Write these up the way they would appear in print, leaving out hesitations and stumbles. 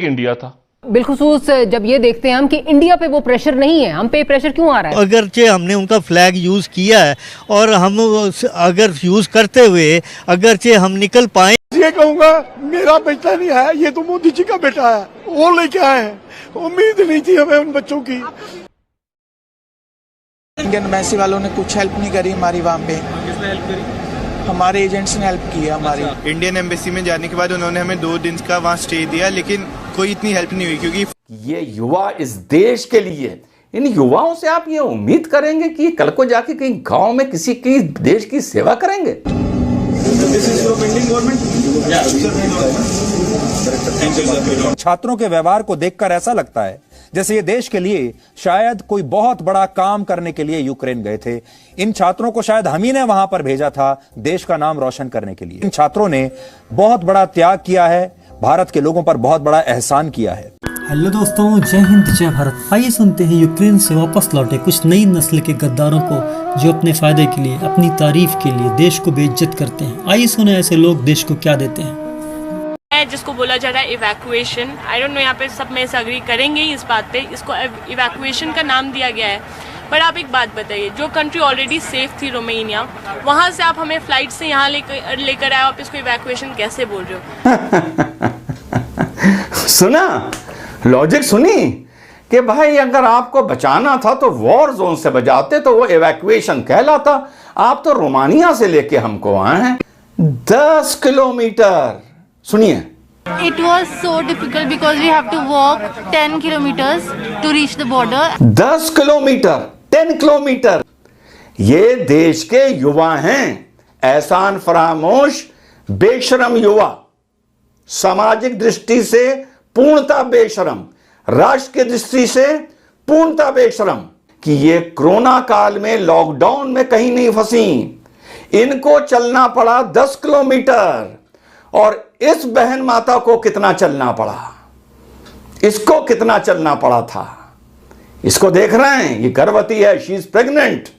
एक इंडिया था। बिलखुसूस जब ये देखते हैं हम कि इंडिया पे वो प्रेशर नहीं है, हम पे प्रेशर क्यों आ रहा है? अगरचे हमने उनका फ्लैग यूज़ किया है और हम अगर यूज़ करते हुए अगरचे हम निकल पाए, ये कहूँगा मेरा बेटा नहीं है, ये तो मोदी जी का बेटा है, वो लेके आए हैं। उम्मीद नहीं थी हमें उन बच्चों की। इंडियन एम्बेसी वालों ने कुछ हेल्प नहीं करी हमारी वहाँ पे। किसने हेल्प करी? हमारे एजेंट्स ने हेल्प की है हमारी। इंडियन एम्बेसी में जाने के बाद उन्होंने हमें 2 दिन का वहाँ स्टे दिया, लेकिन कोई इतनी हेल्प नहीं हुई, क्योंकि ये युवा इस देश के लिए, इन युवाओं से आप ये उम्मीद करेंगे कि कल को जाके कहीं गांव में किसी की देश की सेवा करेंगे? छात्रों के व्यवहार को देखकर ऐसा लगता है जैसे ये देश के लिए शायद कोई बहुत बड़ा काम करने के लिए यूक्रेन गए थे। इन छात्रों को शायद हम ही ने वहां पर भेजा था देश का नाम रोशन करने के लिए। इन छात्रों ने बहुत बड़ा त्याग किया है, भारत के लोगों पर बहुत बड़ा एहसान किया है। हेलो दोस्तों, जय हिंद जय भारत। आइए सुनते हैं यूक्रेन से वापस लौटे कुछ नई नस्ल के गद्दारों को जो अपने फायदे के लिए, अपनी तारीफ के लिए देश को बेइज्जत करते हैं। आइए सुने ऐसे लोग देश को क्या देते हैं। जिसको बोला जा रहा है इवैक्यूएशन, आई डोंट नो यहाँ पे सब में से अग्री करेंगे इस बात पे, इसको इवैक्यूएशन का नाम दिया गया है। पर आप एक बात बताइए, जो कंट्री ऑलरेडी सेफ थी रोमानिया, वहाँ से आप हमें फ्लाइट से यहाँ लेकर आए, आप इसको इवैक्यूएशन कैसे बोल रहे हो? सुना लॉजिक सुनी कि भाई अगर आपको बचाना था तो वॉर जोन से बचाते तो वो इवैक्यूएशन कहलाता। आप तो रोमानिया से लेके हमको आए हैं 10 किलोमीटर। सुनिए, It was so difficult because we have to walk 10 kilometers to reach the border. 10 kilometre, 10 kilometre. ये देश के युवा हैं, एहसान फरामोश बेशरम युवा, सामाजिक दृष्टि से पूर्णता बेशरम, राष्ट्र की दृष्टि से पूर्णता बेशरम, कि ये कोरोना काल में लॉकडाउन में कहीं नहीं फंसी। इनको चलना पड़ा 10 किलोमीटर। और इस बहन माता को कितना चलना पड़ा, इसको कितना चलना पड़ा था। इसको देख रहे हैं, ये गर्भवती है, शी इज प्रेग्नेंट।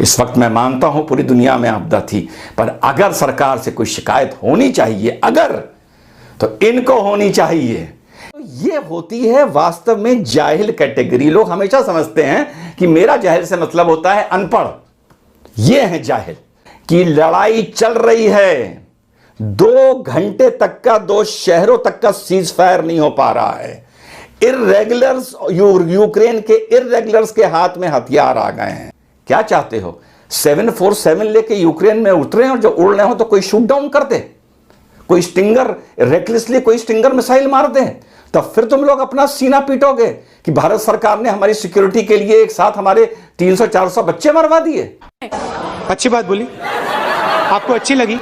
इस वक्त मैं मानता हूं पूरी दुनिया में आपदा थी, पर अगर सरकार से कोई शिकायत होनी चाहिए अगर, तो इनको होनी चाहिए। ये होती है वास्तव में जाहिल कैटेगरी। लोग हमेशा समझते हैं कि मेरा जाहिल से मतलब होता है अनपढ़। ये है जाहिल कि लड़ाई चल रही है, 2 घंटे तक का 2 शहरों तक का सीज फायर नहीं हो पा रहा है। इर्रेगुलर्स, यूक्रेन के इर्रेगुलर्स के हाथ में हथियार आ गए हैं। क्या चाहते हो, 747 लेके यूक्रेन में उतरे और जो उड़ रहे हो तो कोई शूट डाउन कर दे, कोई स्टिंगर रेकलेसली कोई स्टिंगर मिसाइल मार दे, तब फिर तुम लोग अपना सीना पीटोगे कि भारत सरकार ने हमारी सिक्योरिटी के लिए एक साथ हमारे 300-400 बच्चे मरवा दिए। अच्छी बात बोली, आपको अच्छी लगी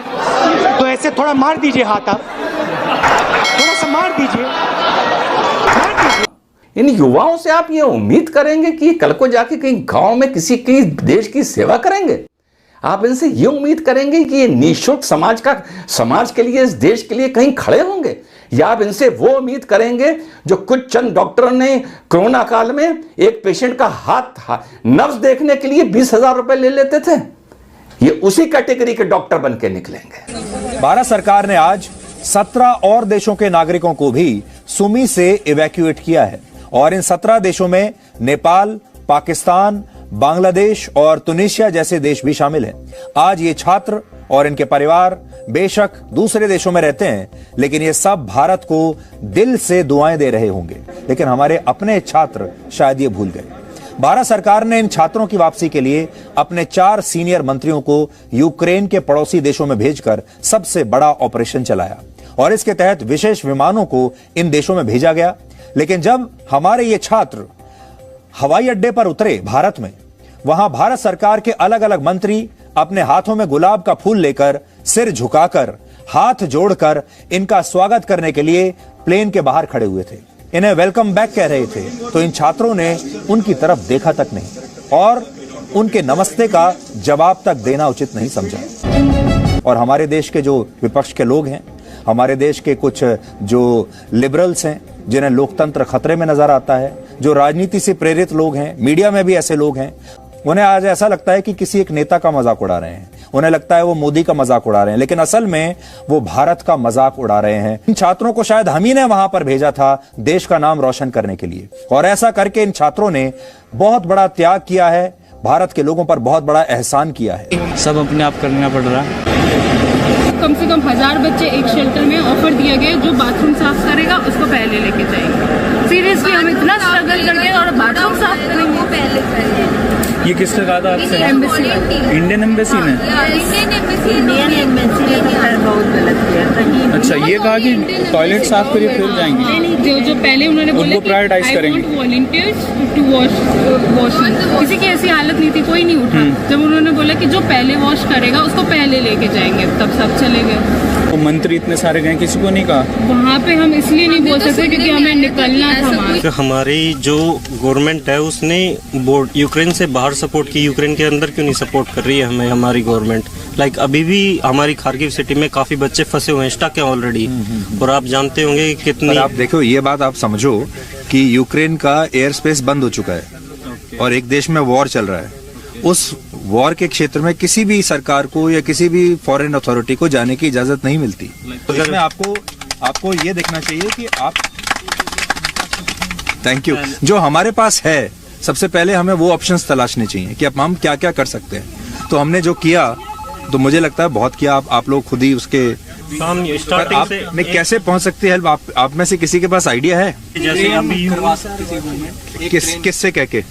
तो ऐसे थोड़ा मार दीजिए हाथ, आप थोड़ा सा मार दीजिए। इन युवाओं से आप ये उम्मीद करेंगे कि कल को जाके कहीं गांव में किसी की देश की सेवा करेंगे? आप इनसे ये उम्मीद करेंगे कि ये निःशुल्क समाज के लिए, इस देश के लिए कहीं खड़े होंगे? या आप इनसे वो उम्मीद करेंगे जो कुछ चंद डॉक्टरों ने कोरोना काल में एक पेशेंट का हाथ नब्ज देखने के लिए 20,000 रुपए ले लेते थे? ये उसी कैटेगरी के डॉक्टर बन के निकलेंगे। भारत सरकार ने आज 17 और देशों के नागरिकों को भी सुमी से इवैक्यूएट किया है और इन 17 देशों में नेपाल, पाकिस्तान, बांग्लादेश और तुनिशिया जैसे देश भी शामिल हैं। आज ये छात्र और इनके परिवार बेशक दूसरे देशों में रहते हैं, लेकिन ये सब भारत को दिल से दुआएं दे रहे होंगे, लेकिन हमारे अपने छात्र शायद ये भूल गए। भारत सरकार ने इन छात्रों की वापसी के लिए अपने 4 सीनियर मंत्रियों को यूक्रेन के पड़ोसी देशों में भेजकर सबसे बड़ा ऑपरेशन चलाया और इसके तहत विशेष विमानों को इन देशों में भेजा गया। लेकिन जब हमारे ये छात्र हवाई अड्डे पर उतरे भारत में, वहां भारत सरकार के अलग अलग मंत्री अपने हाथों में गुलाब का फूल लेकर, सिर झुकाकर, हाथ जोड़कर इनका स्वागत करने के लिए प्लेन के बाहर खड़े हुए थे। इन्हें वेलकम बैक कह रहे थे, तो इन छात्रों ने उनकी तरफ देखा तक नहीं और उनके नमस्ते का जवाब तक देना उचित नहीं समझा। और हमारे देश के जो विपक्ष के लोग हैं, हमारे देश के कुछ जो लिबरल्स हैं, जिन्हें लोकतंत्र खतरे में नजर आता है, जो राजनीति से प्रेरित लोग हैं, मीडिया में भी ऐसे लोग हैं, उन्हें आज ऐसा लगता है कि किसी एक नेता का मजाक उड़ा रहे हैं। उन्हें लगता है वो मोदी का मजाक उड़ा रहे हैं, लेकिन असल में वो भारत का मजाक उड़ा रहे हैं। इन छात्रों को शायद हम ही ने वहां पर भेजा था देश का नाम रोशन करने के लिए, और ऐसा करके इन छात्रों ने बहुत बड़ा त्याग किया है, भारत के लोगों पर बहुत बड़ा एहसान किया है। सब अपने आप करना पड़ रहा है। कम से कम 1000 बच्चे एक शेल्टर में ऑफर दिया गया, जो बाथरूम साफ करेगा उसको पहले लेके जाएंगे। सीरियसली हम इतना स्ट्रगल करके और बाथरूम साफ करेंगे पहले करेंगे। ये किसने कहा था आपसे? एम्बेसी, इंडियन एम्बेसी ने। इंडियन एम्बेसी ने बहुत गलत किया। अच्छा, ये कहा कि टॉयलेट साफ करिए फिर जाएंगे। नहीं, जो पहले उन्होंने बोला उनको प्रायोरिटाइज करेंगे। वॉलंटियर्स टू वॉशिंग, किसी की ऐसी हालत नहीं थी, कोई नहीं उठा। जब उन्होंने बोला कि जो पहले वॉश करेगा उसको पहले लेके जाएंगे, तब सब चले गए। तो मंत्री इतने सारे गए, किसी को नहीं कहा? वहाँ पे हम इसलिए नहीं बोल सकते क्योंकि हमें निकलना था वहाँ। तो हमारी जो गवर्नमेंट है उसने यूक्रेन से बाहर सपोर्ट की, यूक्रेन के अंदर क्यों नहीं सपोर्ट कर रही है हमें हमारी गवर्नमेंट? अभी भी हमारी खार्किव सिटी में काफी बच्चे फंसे हुए हैं, स्टक हैं ऑलरेडी। और आप जानते होंगे कितनी, आप देखो ये बात आप समझो कि यूक्रेन का एयर स्पेस बंद हो चुका है और एक देश में वॉर चल रहा है। उस वॉर के क्षेत्र में किसी भी सरकार को या किसी भी फॉरेन अथॉरिटी को जाने की इजाजत नहीं मिलती। तो इसमें आपको ये देखना चाहिए कि आप, थैंक यू, जो हमारे पास है सबसे पहले हमें वो ऑप्शंस तलाशने चाहिए कि अब हम क्या क्या कर सकते हैं। तो हमने जो किया तो मुझे लगता है बहुत किया। आप लोग खुद ही उसके स्टार्टिंग से में कैसे पहुंच सकते हैं हेल्प, आप में से किसी के पास आइडिया है? जैसे अभी किससे कह के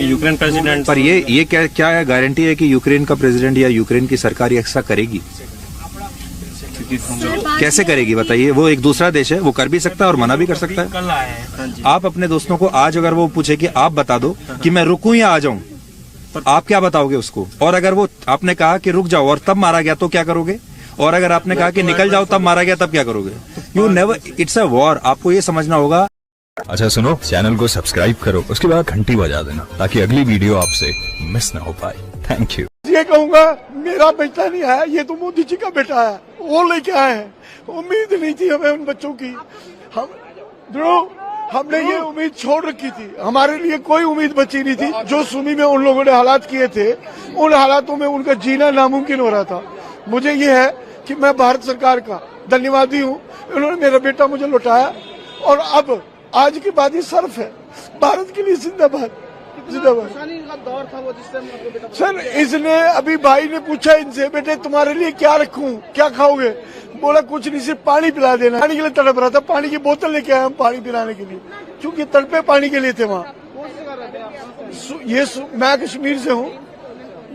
यूक्रेन प्रेसिडेंट, पर ये क्या गारंटी है कि यूक्रेन का प्रेसिडेंट या यूक्रेन की सरकार ऐसा करेगी? कैसे करेगी बताइए? वो एक दूसरा देश है, वो कर भी सकता है और मना भी कर सकता है। आप अपने दोस्तों को आज अगर वो पूछे कि आप बता दो कि मैं रुकूं या आ जाऊं, आप क्या बताओगे उसको? और अगर वो आपने कहा कि रुक जाओ और तब मारा गया तो क्या करोगे? और अगर आपने कहा कि निकल जाओ तब मारा गया तब क्या करोगे? You never, it's a war. आपको ये समझना होगा। अच्छा सुनो, चैनल को सब्सक्राइब करो, उसके बाद घंटी बजा देना ताकि अगली वीडियो आपसे मिस ना हो पाए। Thank you. ये कहूँगा, मेरा बेटा नहीं आया, ये तो मोदी जी का बेटा है, वो लेके आए हैं। उम्मीद नहीं थी हमें उन बच्चों की। हमने ये उम्मीद छोड़ रखी थी, हमारे लिए कोई उम्मीद बची नहीं थी। जो सुमी में उन लोगों ने हालात किए थे, उन हालातों में उनका जीना नामुमकिन हो रहा था। मुझे ये है कि मैं भारत सरकार का धन्यवादी हूँ, उन्होंने मेरा बेटा मुझे लौटाया। और अब आज के बाद ये सर्फ है भारत के लिए। जिंदाबाद, जिंदाबाद। सर, इसने अभी भाई ने पूछा इनसे, बेटे तुम्हारे लिए क्या रखूं, क्या खाओगे? बोला कुछ नहीं, सिर्फ पानी पिला देना। पानी के लिए तड़प रहा था, पानी की बोतल लेके आया हम पानी पिलाने के लिए, क्योंकि तड़पे पानी के लिए थे वहाँ। मैं कश्मीर से हूँ,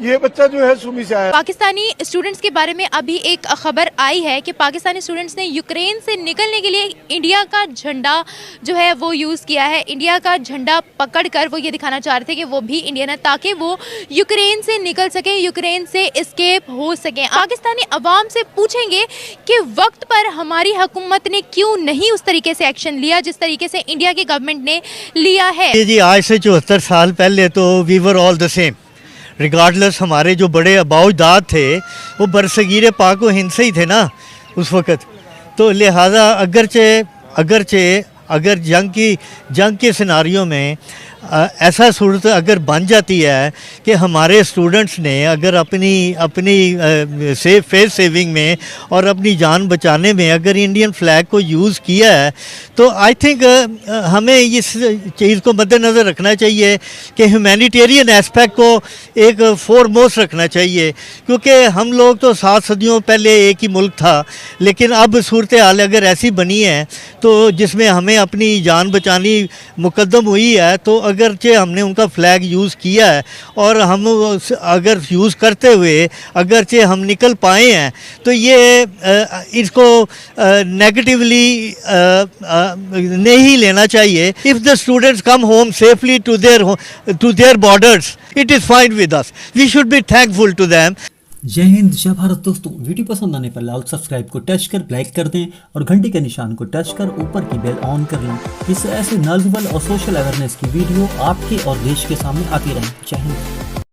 ये बच्चा जो है सुमी से आया। पाकिस्तानी स्टूडेंट्स के बारे में अभी एक खबर आई है कि पाकिस्तानी स्टूडेंट्स ने यूक्रेन से निकलने के लिए इंडिया का झंडा जो है वो यूज़ किया है। इंडिया का झंडा पकड़कर वो ये दिखाना चाह रहे थे कि वो भी इंडियन है, ताकि वो यूक्रेन से निकल सकें, यूक्रेन से एस्केप हो सकें। पाकिस्तानी अवाम से पूछेंगे कि वक्त पर हमारी हुकूमत ने क्यों नहीं उस तरीके से एक्शन लिया जिस तरीके से इंडिया की गवर्नमेंट ने लिया है। जी, आज से 74 साल पहले तो we were all the same. Regardless, हमारे जो बड़े अबाउदाद थे वो बरसगीर पाक व हिंद से ही थे ना उस वक़्त। तो लिहाजा अगर जंग के सिनारियों में ऐसा सूरत अगर बन जाती है कि हमारे स्टूडेंट्स ने अगर अपनी फेस सेविंग में और अपनी जान बचाने में अगर इंडियन फ्लैग को यूज़ किया है, तो आई थिंक हमें इस चीज़ को मद्देनज़र रखना चाहिए कि ह्यूमैनिटेरियन एस्पेक्ट को एक फोरमोस्ट रखना चाहिए। क्योंकि हम लोग तो 7 सदियों पहले एक ही मुल्क था, लेकिन अब सूरत हाल अगर ऐसी बनी है तो जिसमें हमें अपनी जान बचानी मुकद्दम हुई है, तो अगरचे हमने उनका फ्लैग यूज़ किया है और हम अगर यूज़ करते हुए अगरचे हम निकल पाए हैं, तो ये इसको नेगेटिवली नहीं लेना चाहिए। If the students come home safely to their borders, it is fine with us, we should be thankful to them. जय हिंद, जय भारत। दोस्तों, वीडियो पसंद आने पर लाल सब्सक्राइब को टच कर लाइक कर दें और घंटी के निशान को टच कर ऊपर की बेल ऑन कर लें। इससे ऐसे नॉलेजेबल और सोशल अवेयरनेस की वीडियो आपके और देश के सामने आती रहें। जय हिंद।